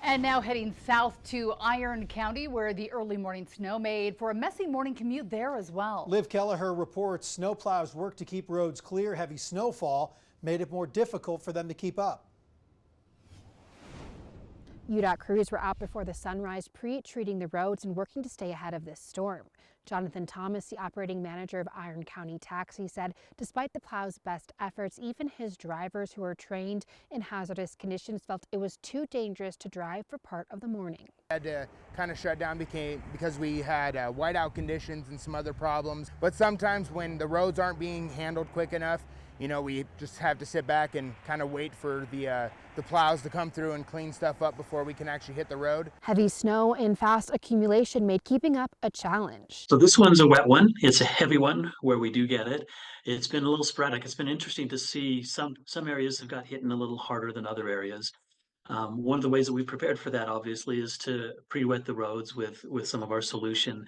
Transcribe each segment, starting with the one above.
And now heading south to Iron County, where the early morning snow made for a messy morning commute there as well. Liv Kelleher reports snowplows work to keep roads clear. Heavy snowfall made it more difficult for them to keep up. UDOT crews were out before the sunrise, pre-treating the roads and working to stay ahead of this storm. Jonathan Thomas, the operating manager of Iron County Taxi, said despite the plow's best efforts, even his drivers who are trained in hazardous conditions felt it was too dangerous to drive for part of the morning. Had to kind of shut down because we had whiteout conditions and some other problems. But sometimes when the roads aren't being handled quick enough, we just have to sit back and kind of wait for the plows to come through and clean stuff up before we can actually hit the road. Heavy snow and fast accumulation made keeping up a challenge. So this one's a wet one. It's a heavy one where we do get it. It's been a little sporadic. It's been interesting to see some areas have got hit in a little harder than other areas. One of the ways that we've prepared for that, obviously, is to pre-wet the roads with some of our solution.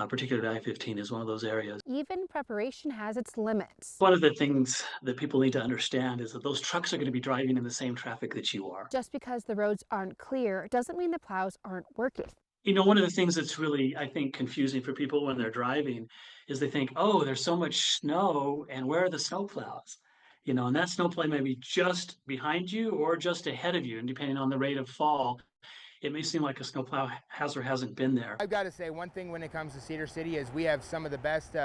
Particularly I-15 is one of those areas. Even preparation has its limits. One of the things that people need to understand is that those trucks are going to be driving in the same traffic that you are. Just because the roads aren't clear doesn't mean the plows aren't working. One of the things that's really, I think, confusing for people when they're driving is they think, oh, there's so much snow, and where are the snow plows? And that snowplow may be just behind you or just ahead of you, and depending on the rate of fall, it may seem like a snowplow has or hasn't been there. I've got to say, one thing when it comes to Cedar City is we have some of the best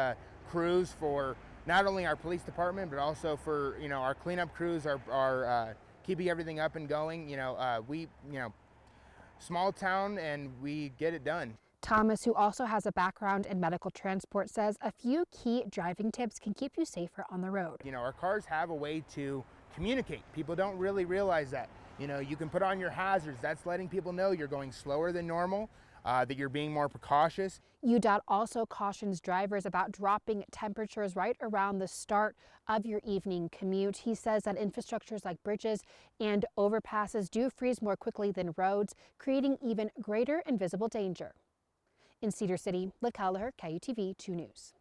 crews for not only our police department, but also for our cleanup crews, our keeping everything up and going. Small town, and we get it done. Thomas, who also has a background in medical transport, says a few key driving tips can keep you safer on the road. Our cars have a way to communicate. People don't really realize that. You can put on your hazards. That's letting people know you're going slower than normal, that you're being more precautious. UDOT also cautions drivers about dropping temperatures right around the start of your evening commute. He says that infrastructures like bridges and overpasses do freeze more quickly than roads, creating even greater invisible danger. In Cedar City, Liv Kelleher, KUTV 2 News.